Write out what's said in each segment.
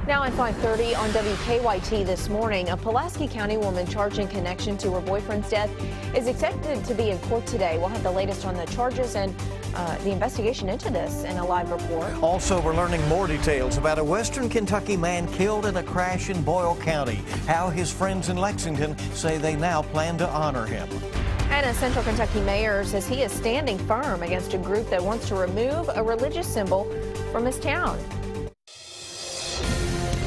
Now at 5:30 on WKYT this morning, a Pulaski County woman charged in connection to her boyfriend's death is expected to be in court today. We'll have the latest on the charges and the investigation into this in a live report. Also, we're learning more details about a Western Kentucky man killed in a crash in Boyle County. How his friends in Lexington say they now plan to honor him. And a Central Kentucky mayor says he is standing firm against a group that wants to remove a religious symbol from his town.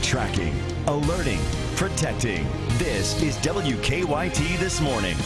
Tracking, alerting, protecting. This is WKYT This Morning.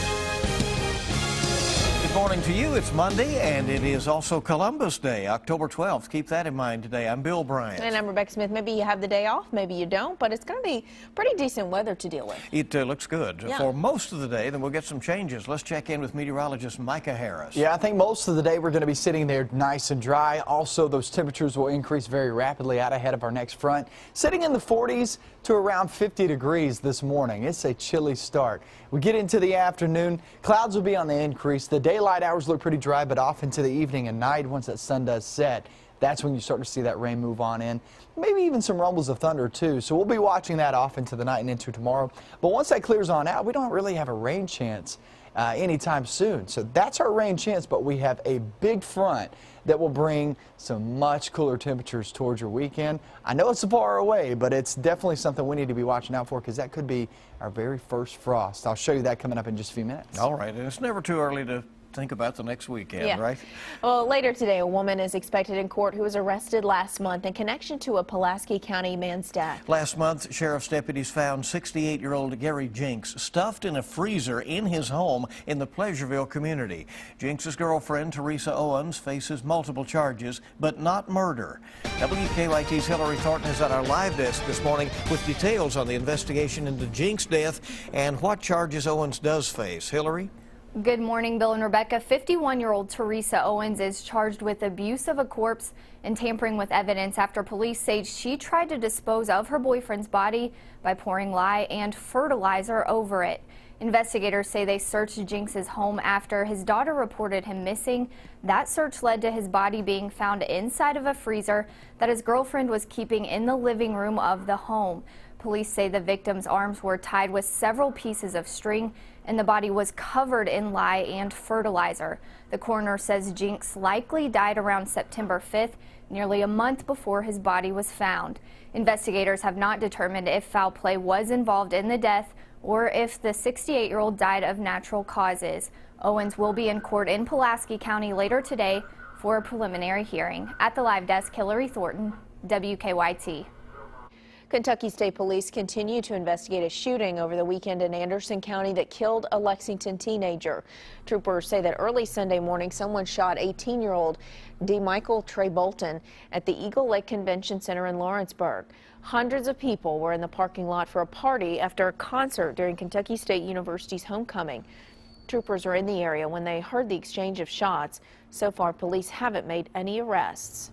Good morning to you. It's Monday, and it is also Columbus Day, October 12th. Keep that in mind today. I'm Bill Bryant. And I'm Rebecca Smith. Maybe you have the day off, maybe you don't, but it's going to be pretty decent weather to deal with. It looks good for most of the day. Then we'll get some changes. Let's check in with meteorologist Micah Harris. Yeah, I think most of the day we're going to be sitting there nice and dry. Also, those temperatures will increase very rapidly out ahead of our next front. Sitting in the 40s to around 50 degrees this morning. It's a chilly start. We get into the afternoon. Clouds will be on the increase. The daylight hours look pretty dry, but off into the evening and night, once that sun does set, that's when you start to see that rain move on in. Maybe even some rumbles of thunder too. So we'll be watching that off into the night and into tomorrow. But once that clears on out, we don't really have a rain chance anytime soon. So that's our rain chance, but we have a big front that will bring some much cooler temperatures towards your weekend. I know it's far away, but it's definitely something we need to be watching out for because that could be our very first frost. I'll show you that coming up in just a few minutes. All right, and it's never too early to think about the next weekend, right? Well, later today, a woman is expected in court who was arrested last month in connection to a Pulaski County man's death. Last month, sheriff's deputies found 68-year-old Gary Jinks stuffed in a freezer in his home in the Pleasureville community. Jinks' girlfriend, Teresa Owens, faces multiple charges, but not murder. WKYT's Hillary Thornton is at our live desk this morning with details on the investigation into Jinks' death and what charges Owens does face. Hillary? Good morning, Bill and Rebecca. 51-year-old Teresa Owens is charged with abuse of a corpse and tampering with evidence after police say she tried to dispose of her boyfriend's body by pouring lye and fertilizer over it. Investigators say they searched Jinks' home after his daughter reported him missing. That search led to his body being found inside of a freezer that his girlfriend was keeping in the living room of the home. Police say the victim's arms were tied with several pieces of string and the body was covered in lye and fertilizer. The coroner says Jinks likely died around September 5th, nearly a month before his body was found. Investigators have not determined if foul play was involved in the death or if the 68-year-old died of natural causes. Owens will be in court in Pulaski County later today for a preliminary hearing. At the live desk, Hillary Thornton, WKYT. Kentucky State Police continue to investigate a shooting over the weekend in Anderson County that killed a Lexington teenager. Troopers say that early Sunday morning someone shot 18-year-old DeMichael Trey Bolton at the Eagle Lake Convention Center in Lawrenceburg. Hundreds of people were in the parking lot for a party after a concert during Kentucky State University's homecoming. Troopers were in the area when they heard the exchange of shots. So far, police haven't made any arrests.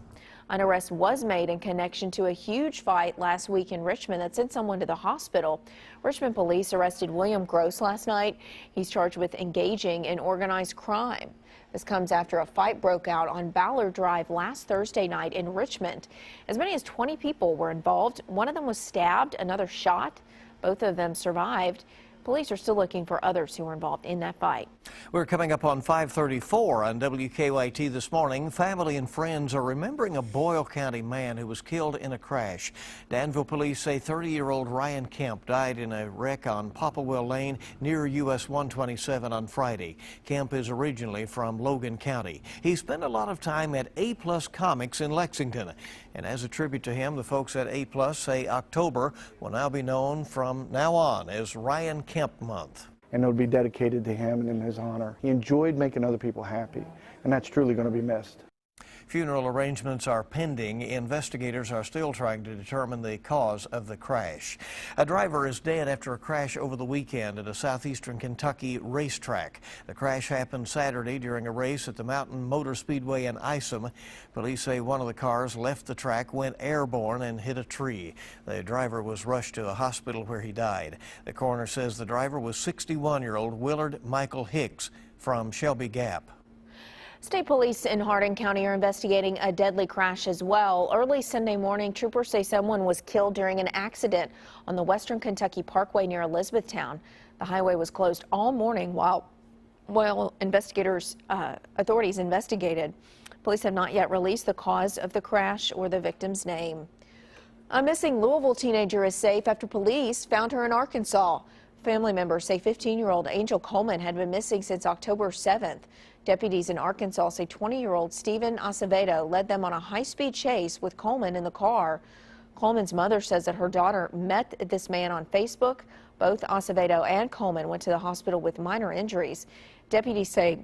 An arrest was made in connection to a huge fight last week in Richmond that sent someone to the hospital. Richmond Police arrested William Gross last night. He's charged with engaging in organized crime. This comes after a fight broke out on Ballard Drive last Thursday night in Richmond. As many as 20 people were involved. One of them was stabbed, another shot. Both of them survived. Police are still looking for others who were involved in that fight. We're coming up on 5:34 on WKYT this morning. Family and friends are remembering a Boyle County man who was killed in a crash. Danville Police say 30-year-old Ryan Kemp died in a wreck on Popplewell Lane near US 127 on Friday. Kemp is originally from Logan County. He spent a lot of time at A+ Comics in Lexington. And as a tribute to him, the folks at A+ say October will now be known from now on as Ryan Kemp Month. And it'll be dedicated to him and in his honor. He enjoyed making other people happy, and that's truly going to be missed. Funeral arrangements are pending. Investigators are still trying to determine the cause of the crash. A driver is dead after a crash over the weekend at a southeastern Kentucky racetrack. The crash happened Saturday during a race at the Mountain Motor Speedway in Isom. Police say one of the cars left the track, went airborne, and hit a tree. The driver was rushed to a hospital where he died. The coroner says the driver was 61-year-old Willard Michael Hicks from Shelby Gap. State police in Hardin County are investigating a deadly crash as well. Early Sunday morning, troopers say someone was killed during an accident on the Western Kentucky Parkway near Elizabethtown. The highway was closed all morning while authorities investigated. Police have not yet released the cause of the crash or the victim's name. A missing Louisville teenager is safe after police found her in Arkansas. Family members say 15-year-old Angel Coleman had been missing since October 7th. Deputies in Arkansas say 20-year-old Stephen Acevedo led them on a high-speed chase with Coleman in the car. Coleman's mother says that her daughter met this man on Facebook. Both Acevedo and Coleman went to the hospital with minor injuries. Deputies say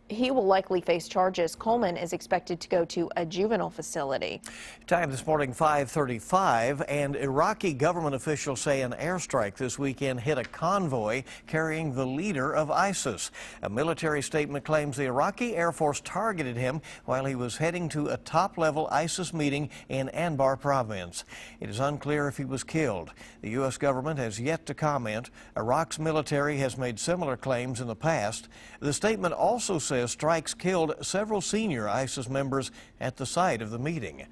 he will likely face charges. Coleman is expected to go to a juvenile facility. Time this morning, 5:35, and Iraqi government officials say an airstrike this weekend hit a convoy carrying the leader of ISIS. A military statement claims the Iraqi Air Force targeted him while he was heading to a top-level ISIS meeting in Anbar province. It is unclear if he was killed. The U.S. government has yet to comment. Iraq's military has made similar claims in the past. The statement also says strikes killed several senior ISIS members at the site of the meeting.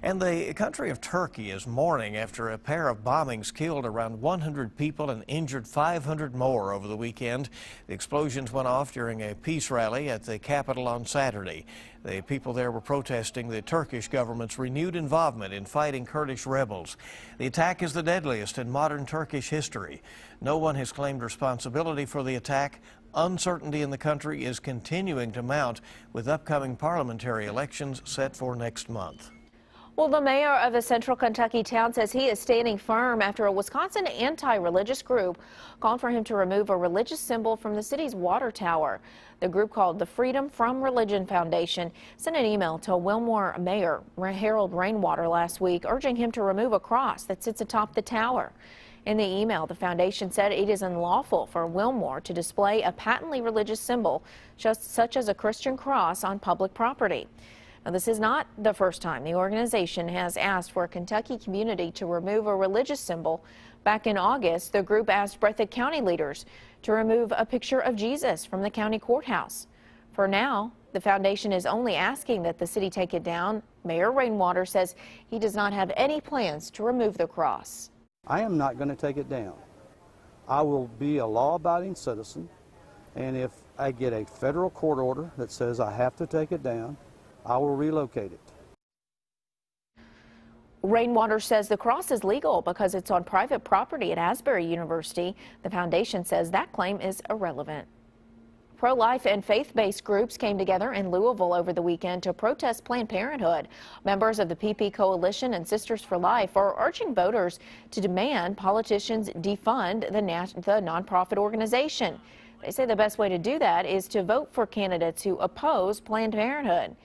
And the country of Turkey is mourning after a pair of bombings killed around 100 people and injured 500 more over the weekend. The explosions went off during a peace rally at the capital on Saturday. The people there were protesting the Turkish government's renewed involvement in fighting Kurdish rebels. The attack is the deadliest in modern Turkish history. No one has claimed responsibility for the attack. Uncertainty in the country is continuing to mount with upcoming parliamentary elections set for next month. Well, the mayor of a central Kentucky town says he is standing firm after a Wisconsin anti-religious group called for him to remove a religious symbol from the city's water tower. The group, called the Freedom from Religion Foundation, sent an email to Wilmore Mayor Harold Rainwater last week urging him to remove a cross that sits atop the tower. In the email, the foundation said it is unlawful for Wilmore to display a patently religious symbol, such as a Christian cross, on public property. Now, this is not the first time the organization has asked for a Kentucky community to remove a religious symbol. Back in August, the group asked Breathitt County leaders to remove a picture of Jesus from the county courthouse. For now, the foundation is only asking that the city take it down. Mayor Rainwater says he does not have any plans to remove the cross. I am not going to take it down. I will be a law-abiding citizen, and if I get a federal court order that says I have to take it down, I will relocate it. Rainwater says the cross is legal because it's on private property at Asbury University. The foundation says that claim is irrelevant. Pro-life and faith-based groups came together in Louisville over the weekend to protest Planned Parenthood. Members of the PP Coalition and Sisters for Life are urging voters to demand politicians defund the nonprofit organization. They say the best way to do that is to vote for candidates who oppose Planned Parenthood.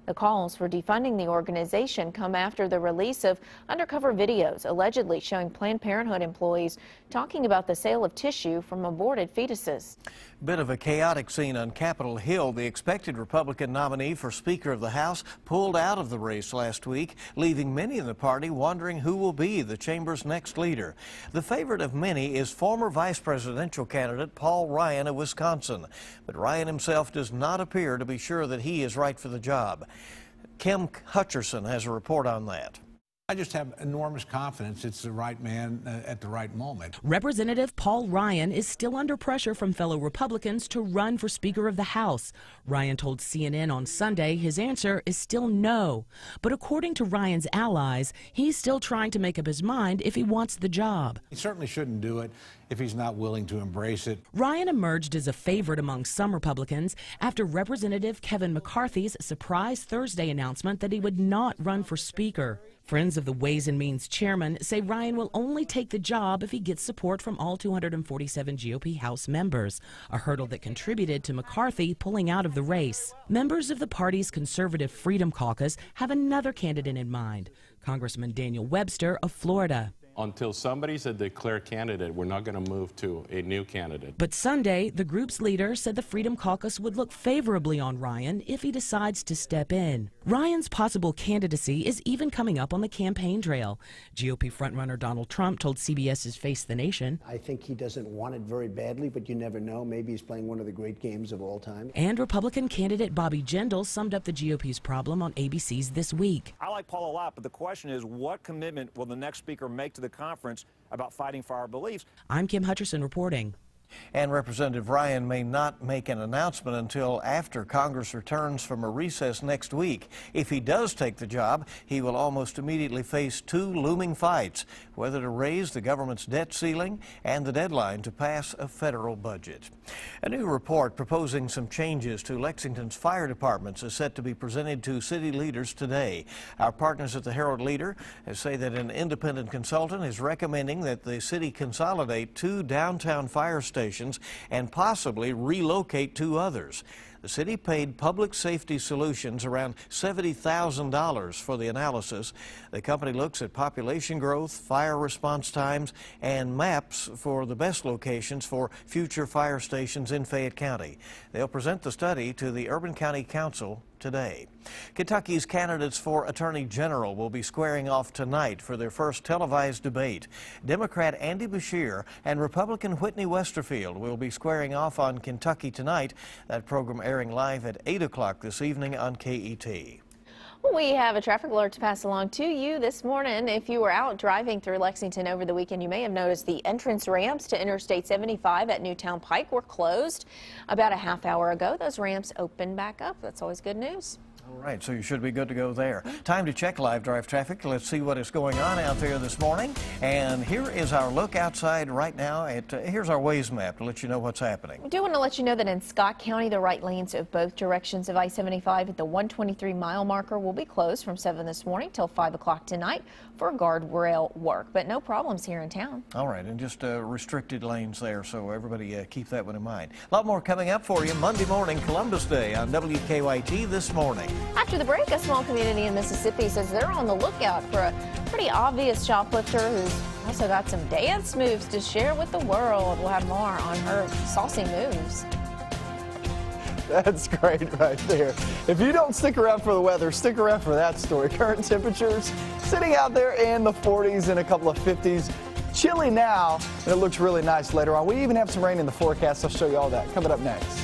The calls for defunding the organization come after the release of undercover videos allegedly showing Planned Parenthood employees talking about the sale of tissue from aborted fetuses. Bit of a chaotic scene on Capitol Hill. The expected Republican nominee for Speaker of the House pulled out of the race last week, leaving many in the party wondering who will be the chamber's next leader. The favorite of many is former vice presidential candidate Paul Ryan of Wisconsin. But Ryan himself does not appear to be sure that he is right for the job. Kim Hutcherson has a report on that. I just have enormous confidence it's the right man at the right moment. Representative Paul Ryan is still under pressure from fellow Republicans to run for Speaker of the House. Ryan told CNN on Sunday his answer is still no. But according to Ryan's allies, he's still trying to make up his mind if he wants the job. He certainly shouldn't do it if he's not willing to embrace it. Ryan emerged as a favorite among some Republicans after Representative Kevin McCarthy's surprise Thursday announcement that he would not run for Speaker. Friends of the Ways and Means chairman say Ryan will only take the job if he gets support from all 247 GOP House members, a hurdle that contributed to McCarthy pulling out of the race. Members of the party's Conservative Freedom Caucus have another candidate in mind, Congressman Daniel Webster of Florida. Until somebody's a declared candidate, we're not going to move to a new candidate. But Sunday, the group's leader said the Freedom Caucus would look favorably on Ryan if he decides to step in. Ryan's possible candidacy is even coming up on the campaign trail. GOP frontrunner Donald Trump told CBS's Face the Nation, I think he doesn't want it very badly, but you never know. Maybe he's playing one of the great games of all time. And Republican candidate Bobby Jindal summed up the GOP's problem on ABC's This Week. I like Paul a lot, but the question is, what commitment will the next speaker make to the conference about fighting for our beliefs? I'm Kim Hutcherson reporting. And Representative Ryan may not make an announcement until after Congress returns from a recess next week. If he does take the job, he will almost immediately face two looming fights, whether to raise the government's debt ceiling and the deadline to pass a federal budget. A new report proposing some changes to Lexington's fire departments is set to be presented to city leaders today. Our partners at the Herald-Leader say that an independent consultant is recommending that the city consolidate 2 downtown fire stations and possibly relocate 2 others. The city paid Public Safety Solutions around $70,000 for the analysis. The company looks at population growth, fire response times, and maps for the best locations for future fire stations in Fayette County. They'll present the study to the Urban County Council today. Kentucky's candidates for Attorney General will be squaring off tonight for their first televised debate. Democrat Andy Beshear and Republican Whitney Westerfield will be squaring off on Kentucky Tonight. That program airing live at 8 o'clock this evening on KET. We have a traffic alert to pass along to you this morning. If you were out driving through Lexington over the weekend, you may have noticed the entrance ramps to Interstate 75 at Newtown Pike were closed about a half hour ago. Those ramps opened back up. That's always good news. All right, so you should be good to go there. Time to check live drive traffic. Let's see what is going on out there this morning. And here is our look outside right now. Here's our Waze map to let you know what's happening. We do want to let you know that in Scott County, the right lanes of both directions of I-75 at the 123-mile marker will be closed from 7 this morning till 5 o'clock tonight for guardrail work. But no problems here in town. All right, and just restricted lanes there, so everybody keep that one in mind. A lot more coming up for you Monday morning, Columbus Day on WKYT This Morning. After the break, a small community in Mississippi says they're on the lookout for a pretty obvious shoplifter who's also got some dance moves to share with the world. We'll have more on her saucy moves. That's great right there. If you don't stick around for the weather, stick around for that story. Current temperatures sitting out there in the 40s and a couple of 50s. Chilly now, and it looks really nice later on. We even have some rain in the forecast. I'll show you all that coming up next.